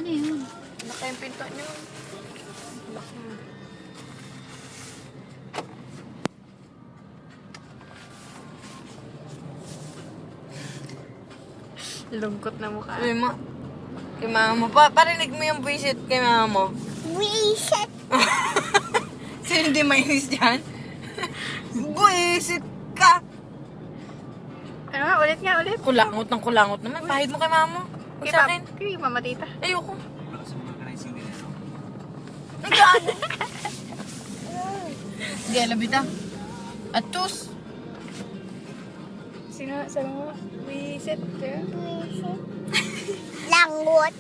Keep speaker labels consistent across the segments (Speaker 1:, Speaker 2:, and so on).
Speaker 1: Ano yun?
Speaker 2: Laki yung pinto niyo. Laki. Lungkot na mukha. Sabi mo, kay mama mo. Parinig mo yung buwisit kay mama mo.
Speaker 3: Buwisit.
Speaker 2: Sino hindi mainis dyan? Buwisit ka!
Speaker 1: Ano nga? Ulit nga, ulit.
Speaker 2: Kulangot ng kulangot naman. Pahid mo kay mama mo. Huwag sa akin.
Speaker 1: Kay mama tita.
Speaker 2: Ayoko. Ang gaano. Hindi, labita. Atus.
Speaker 1: Sino? Sabi mo? Wisit.
Speaker 3: Buwisit. Langot.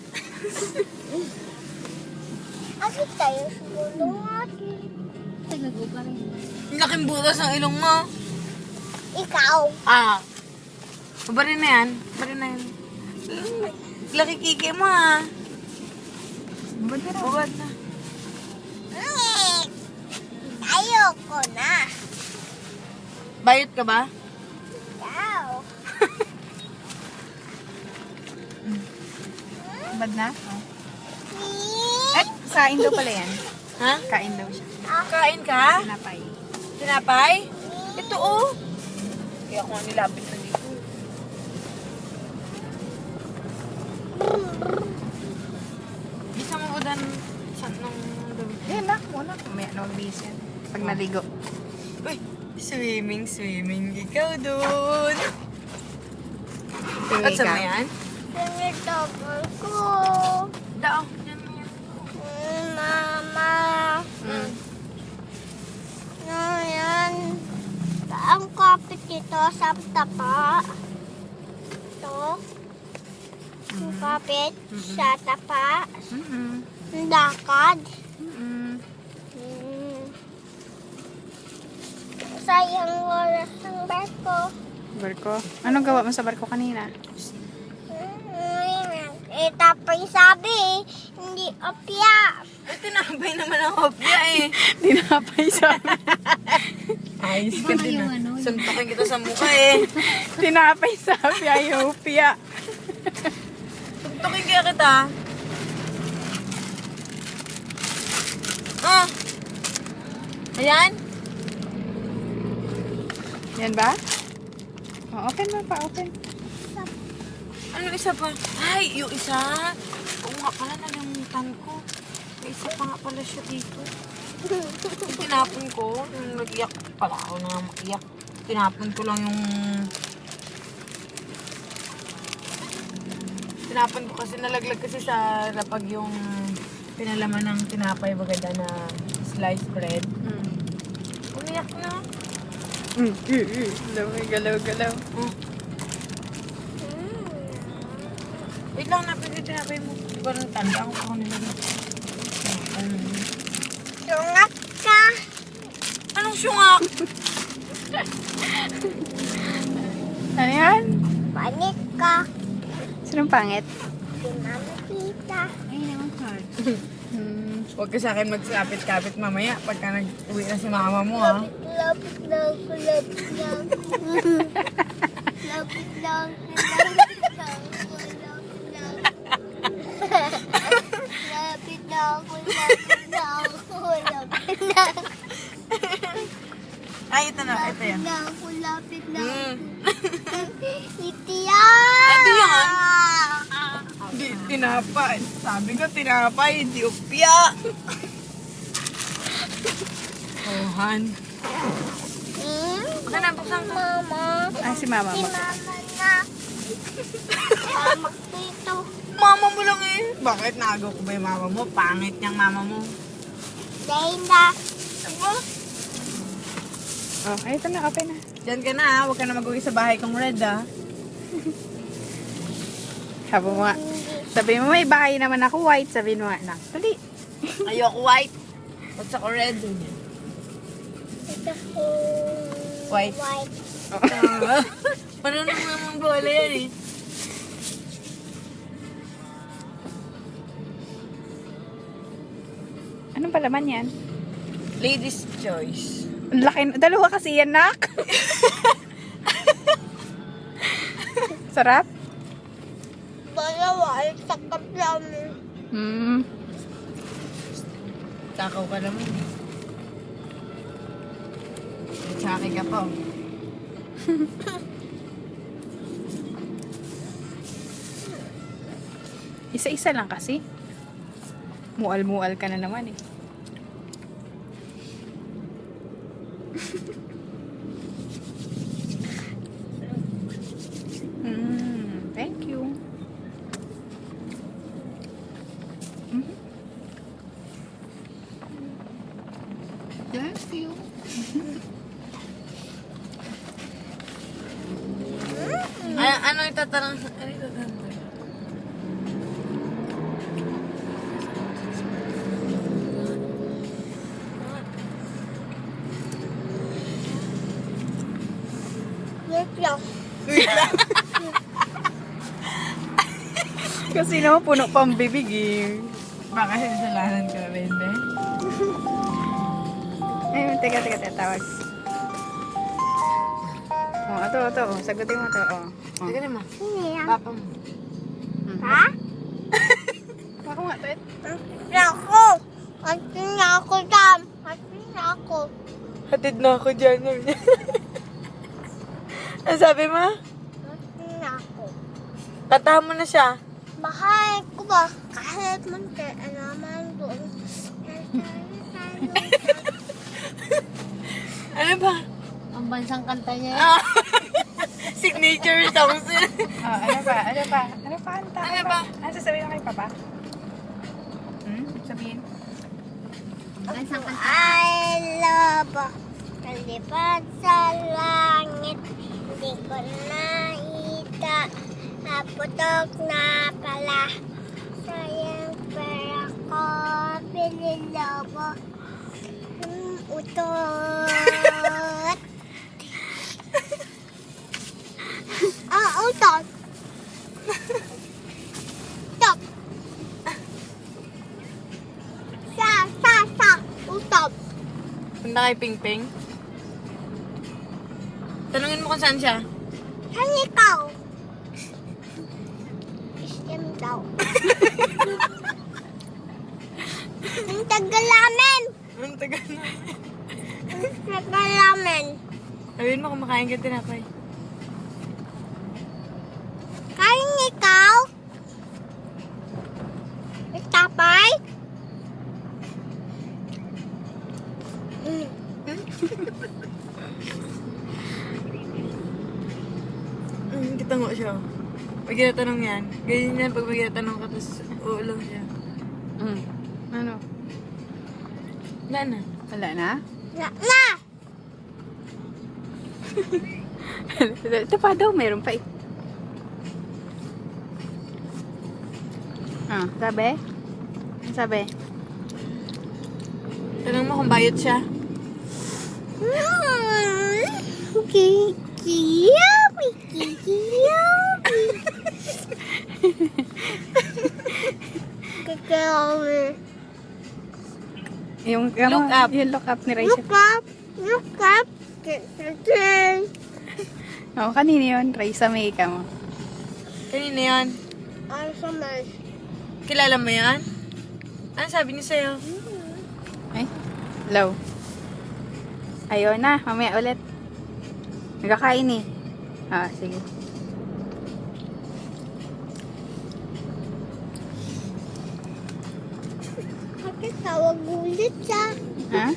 Speaker 3: Bakit tayo sa gulong natin?
Speaker 1: Tagago ka rin.
Speaker 2: Ang laking butas ng ilong mo.
Speaker 3: Ikaw.
Speaker 2: Ah. Babarin na yan. Babarin na yan. Laki kiki mo ah.
Speaker 1: Babad ka na.
Speaker 2: Babad na.
Speaker 3: Ayoko na.
Speaker 2: Bayot ka ba?
Speaker 3: Ikaw.
Speaker 1: Babad na? Eh, kain daw pala yan.
Speaker 2: Ha?
Speaker 1: Kain daw siya.
Speaker 2: Kain ka?
Speaker 1: Tinapay.
Speaker 2: Tinapay? Ito oh. Kaya ako nga nilapit na dito. Bisa mo udan sa nung gabi.
Speaker 1: Eh, nak, muna. May ano, bis yan. Pag naligo.
Speaker 2: Uy, swimming. Ikaw dun. At sa
Speaker 1: Ikaw.
Speaker 2: yan?
Speaker 3: Sinitapal ko.
Speaker 2: Dao. Yan mo yan.
Speaker 3: Mama.
Speaker 2: Mm.
Speaker 3: Ayan. Ang kapit dito sa tapa. Ito. Ang kapit sa tapa. Ang dakad. Sayang oras ng barko.
Speaker 1: Barko. Anong gawa mo sa barko kanina?
Speaker 3: Tapos sabi, hindi opya.
Speaker 2: Ay, tinapay naman ang hopya eh.
Speaker 1: Tinapay sabi.
Speaker 2: Ayos ka
Speaker 1: Iba na
Speaker 2: din
Speaker 1: yung
Speaker 2: ah.
Speaker 1: ano, yung-
Speaker 2: Suntokin kita sa mukha eh.
Speaker 1: Tinapay sabi. Ayaw piya.
Speaker 2: Suntokin kaya kita. Ah. Ayan.
Speaker 1: Yan ba? Oh, open mo pa, open.
Speaker 2: Ano isa pa? Ay, yung isa. Oo nga pala, nalimutan ko. May isa pa nga pala siya dito. Yung tinapon ko, yung nag-iyak pala ako na maiyak. Tinapon ko lang yung... Tinapon ko kasi nalaglag kasi sa lapag yung pinalaman ng tinapay bagada na sliced bread. Umiyak na.
Speaker 1: Galaw.
Speaker 2: Wait lang, napin yung tinapay mo. Di ba nang tanda ako nilagay?
Speaker 3: Sungat ka.
Speaker 2: Anong syungak?
Speaker 1: Ano yan?
Speaker 3: Panit ka.
Speaker 1: Sinong pangit?
Speaker 3: Si Mama Tita.
Speaker 1: Ay, naman card.
Speaker 2: Huwag ka sa akin magsapit-kapit mamaya pagka nag-uwi na si mama mo ha.
Speaker 3: Lapit na ako, lapit na ako. Lapit na ako, lapit na ako. Lapit na ako, lapit na ako.
Speaker 2: Ay, ito na, ito yan.
Speaker 3: Lapit na ako, lapit na ako.
Speaker 2: Mm.
Speaker 3: Ito yan.
Speaker 2: Ito yan? Di, tinapay. Sabi ko, tinapay, hindi upya. Ohan. Ano na, buksan ko.
Speaker 3: Mama.
Speaker 1: Ah, si mama
Speaker 3: Si
Speaker 1: mo.
Speaker 3: Mama na. Mama dito.
Speaker 2: Mama mo lang eh. Bakit nagaw ko ba yung mama mo? Pangit niyang mama mo.
Speaker 3: Dahil na.
Speaker 2: Aba?
Speaker 1: Oh, ay, ito na, open na.
Speaker 2: Diyan ka na ha. Huwag ka na mag-uwi sa bahay kong red ha.
Speaker 1: Sabi mo nga. Sabi mo, may bahay naman ako white. Sabi mo nga, nak. Dali.
Speaker 2: Ayoko white. What's ako red?
Speaker 3: Ito ko.
Speaker 2: White.
Speaker 3: White.
Speaker 2: Marunong naman bola yan eh.
Speaker 1: Anong palaman yan?
Speaker 2: Ladies' choice.
Speaker 1: Ang laki, dalawa kasi yan, nak. Sarap?
Speaker 3: Dalawa, sakap namin.
Speaker 1: Hmm.
Speaker 2: Takaw ka naman. Tsaki ka pa.
Speaker 1: Isa-isa lang kasi. Mual-mual ka na naman eh. Thank you. Thank you.
Speaker 2: Ano itatanong? Ano itatanong?
Speaker 3: Wait lang.
Speaker 1: Kasi naman puno pang bibig eh.
Speaker 2: Baka sinasalanan ka rin, eh.
Speaker 1: Ayun, teka, tawag. Oh, ito. Oh. Sagutin mo ito. Oh.
Speaker 2: Sige naman.
Speaker 3: Sino yan?
Speaker 2: Papa mo.
Speaker 3: Ha?
Speaker 1: Ako nga, Ted.
Speaker 3: Ako! Atin na ako dam. Atin na ako.
Speaker 2: Hatid na ako dyan. Ano sabi mo?
Speaker 3: Atin na ako.
Speaker 2: Tatahan mo na siya.
Speaker 3: Mahal ko ba? Kahit man kaya naman doon.
Speaker 2: Ano ba?
Speaker 3: Ang bansang kanta niya.
Speaker 2: Signature songs.
Speaker 1: Oh, ano pa? Ano pa, Anta?
Speaker 2: Ano ba?
Speaker 1: Ano sasabihin mo kay Papa? Sabihin.
Speaker 3: Bansang kanta. I love kalipad sa langit. Hindi ko nakita. Naputok na pala. Sayang pera ko. Pinilobo. Utot. Utot. Stop. Sa. Utot.
Speaker 2: Punta kay Pingping. Tanungin mo kung saan siya.
Speaker 3: Saan ikaw? Istem daw. Ang tagal namin.
Speaker 2: Ang tagal na.
Speaker 3: Ang tagal namin.
Speaker 2: Sabihin mo kumakain ka tinapay.
Speaker 3: Kain ikaw? Itapay?
Speaker 2: Kita nga siya. Pag tinatanong yan, ganyan yan pag tinatanong ka, tapos uulo siya.
Speaker 1: Ano?
Speaker 2: Wala na.
Speaker 1: Wala na?
Speaker 3: Na!
Speaker 1: Ito pa daw, meron pa eh. Sabi? Ano sabi?
Speaker 2: Tanong mo kung bayot siya.
Speaker 1: Yung
Speaker 2: Look up.
Speaker 1: Yung look up ni Raisa.
Speaker 3: Look up.
Speaker 1: Oh, kanino yun? Raisa May ka mo.
Speaker 2: Kanina yan.
Speaker 3: Ano sa mas?
Speaker 2: Kilala mo yan? Ano sabi niya sa'yo?
Speaker 1: Ay, low. Ayaw na, mamaya ulit. Nagkakain eh. Sige.
Speaker 3: Bakit tawag ulit siya?
Speaker 1: Ha?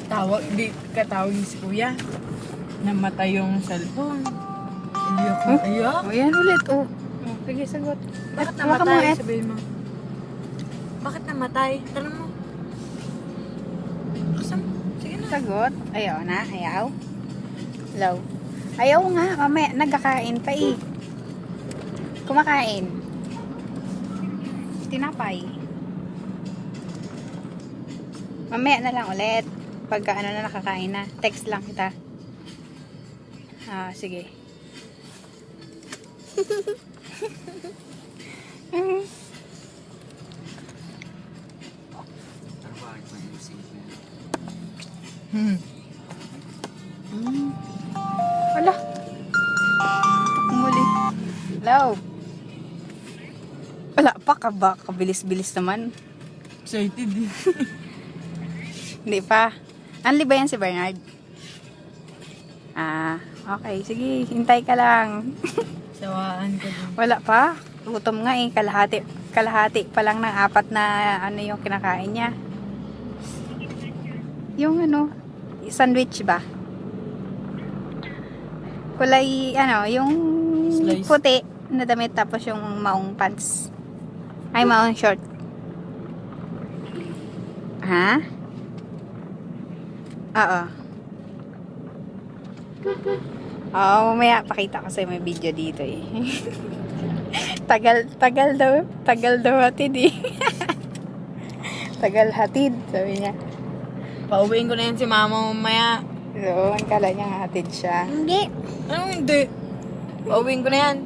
Speaker 2: Tawag, di katawag ni si kuya. Namatay yung cellphone. Iyak na iyak.
Speaker 1: Oh, yan ulit. Oh, sige, sagot.
Speaker 2: Bakit
Speaker 1: Hawakan mo,
Speaker 2: namatay?
Speaker 1: Ed.
Speaker 2: Sabihin mo. Bakit namatay? Tanong mo. Kasam. Sige na.
Speaker 1: Sagot. Ayaw na, ayaw. Low. Ayaw nga, mamaya, nagkakain pa eh. Kumakain. Tinapay. Mamaya na lang ulit. Pagka ano na nakakain na. Text lang kita. Sige. Wala. Muli. Hello. Wala pa, kabilis-bilis naman.
Speaker 2: Excited eh.
Speaker 1: Hindi pa. Anli ba yan si Bernard? Ah, okay. Sige, hintay ka lang.
Speaker 2: Sawaan ka din.
Speaker 1: Wala pa. Gutom nga eh. Kalahati pa lang ng 4 na ano yung kinakain niya. Yung ano, sandwich ba? Kulay, ano, yung
Speaker 2: Slice.
Speaker 1: puti na damit tapos yung maong pants. Ay, maong short. Ha? Oo. Oo, mamaya pakita ko sa'yo may video dito eh. tagal daw hatid eh. Tagal hatid, sabi niya.
Speaker 2: Pauwiin ko na yan si mama mamaya.
Speaker 1: So, ang kala niya hatid siya.
Speaker 3: Hindi.
Speaker 2: Anong hindi? Pauwiin ko na yan.